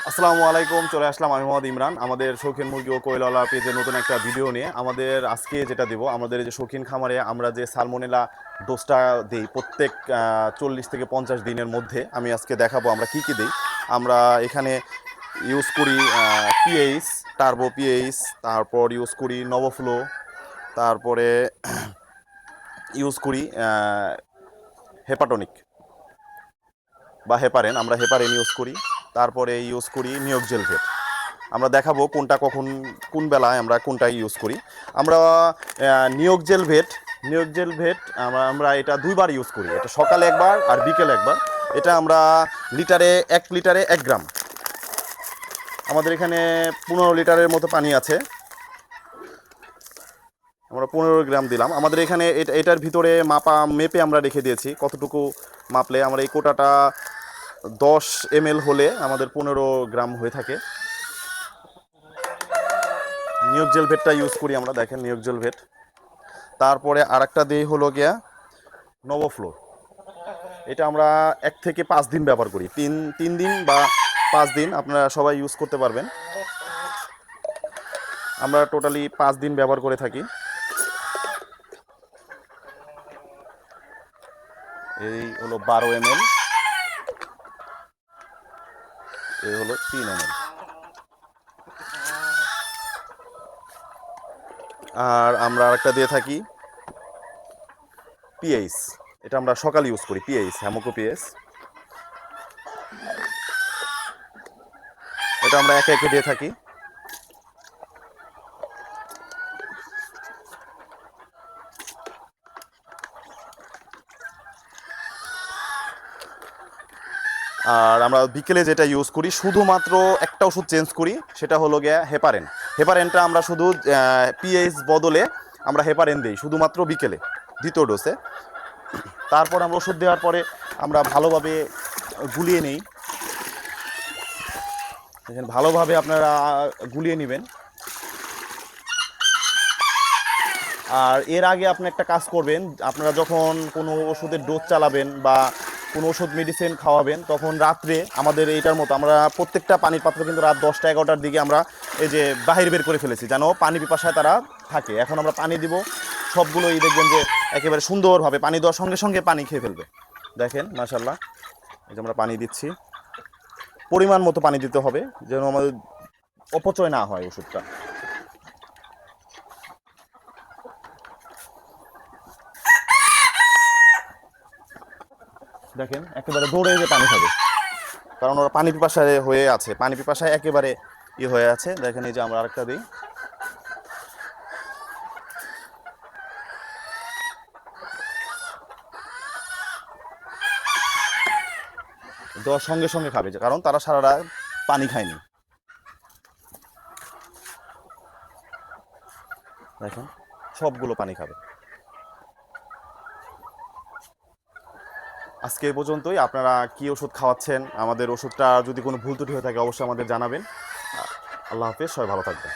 আসসালামু আলাইকুম, চলে আসলাম আমি মোহাম্মদ ইমরান আমাদের শৌখিন মুরগি ও কোয়েলওয়ালা পেজে নতুন একটা ভিডিও নিয়ে। আমাদের আজকে যেটা দেব, আমাদের এই যে শৌখিন খামারে আমরা যে সালমোনেলা ডোজটা দিই প্রত্যেক 40 থেকে 50 দিনের মধ্যে, আমি আজকে দেখাবো আমরা কি কি দিই। আমরা এখানে ইউজ করি পিএইচ, টার্বো পিএইচ, তারপর ইউজ করি নবফ্লো, তারপরে ইউজ করি হেপাটনিক বা হেপারেন, আমরা হেপারেন ইউজ করি। তারপরে ইউজ করি নিয়োগ জেলভেট। আমরা দেখাবো কোনটা কখন কোন বেলায় আমরা কোনটা ইউজ করি। আমরা নিয়োগ জেল ভেট আমরা এটা দুইবার ইউজ করি, এটা সকালে একবার আর বিকেলে একবার। এটা আমরা লিটারে 1 গ্রাম, আমাদের এখানে 15 লিটারের মতো পানি আছে, আমরা 15 গ্রাম দিলাম। আমাদের এখানে এটার ভিতরে মেপে আমরা রেখে দিয়েছি কতটুকু মাপলে আমরা এই কোটাটা 10 ml হলে আমাদের 15 গ্রাম হয়ে থাকে। নিয়োগ জেল ভেটটা ইউজ করি আমরা, দেখেন নিয়োগ জেল ভেট। তারপরে আরেকটা দিই হলো গিয়া নবফ্লোর। এটা আমরা 1 থেকে 5 দিন ব্যবহার করি, তিন দিন বা 5 দিন আপনারা সবাই ইউজ করতে পারবেন। আমরা টোটালি 5 দিন ব্যবহার করে থাকি। এই হলো 12 ml, এই হলো 3 ml। আর আমরা আরেকটা দিয়ে থাকি পিএইচ, এটা আমরা সকালে ইউজ করি, পিএইচ হ্যামোকো পিএইচ, এটা আমরা একে একে দিয়ে থাকি। আর আমরা বিকেলে যেটা ইউজ করি, শুধুমাত্র একটা ওষুধ চেঞ্জ করি, সেটা হলো গিয়া হেপারেন। হেপারেনটা আমরা শুধু পিএইচ বদলে আমরা হেপারেন দিই শুধুমাত্র বিকেলে, দ্বিতীয় ডোজে। তারপর আমরা ওষুধ দেওয়ার পরে আমরা ভালোভাবে গুলিয়ে নিই, দেখেন ভালোভাবে আপনারা গুলিয়ে নেবেন। আর এর আগে আপনি একটা কাজ করবেন, আপনারা যখন কোনো ওষুধের ডোজ চালাবেন বা কোনো ওষুধ মেডিসিন খাওয়াবেন, তখন রাত্রে আমাদের এইটার মতো আমরা প্রত্যেকটা পানির পাত্র কিন্তু রাত 10টা 11টার দিকে আমরা এই যে বাহির বের করে ফেলেছি, যেন পানি পিপাসায় তারা থাকে। এখন আমরা পানি দিব, সবগুলোই দেখবেন যে একেবারে সুন্দরভাবে পানি দেওয়ার সঙ্গে সঙ্গে পানি খেয়ে ফেলবে। দেখেন মাশাল্লাহ, এই যে আমরা পানি দিচ্ছি, পরিমাণ মতো পানি দিতে হবে যেন আমাদের অপচয় না হয় ওষুধটা। দেখেন একেবারে দৌড়ে যে পানি খাবে, কারণ ওরা পানি পিপাসায় হয়ে আছে, পানি পিপাসায় একেবারে হয়ে আছে। দেখেন এই যে আমরা আরেকটা দিই, দেওয়ার সঙ্গে সঙ্গে খাবে, কারণ তারা সারা রাত পানি খায়নি। দেখেন সবগুলো পানি খাবে। আজকে এই পর্যন্তই। আপনারা কি ওষুধ খাওয়াচ্ছেন, আমাদের ওষুধটা যদি কোনো ভুল ত্রুটি হয়ে থাকে অবশ্যই আমাদের জানাবেন। আল্লাহ হাফেজ, সবাই ভালো থাকবেন।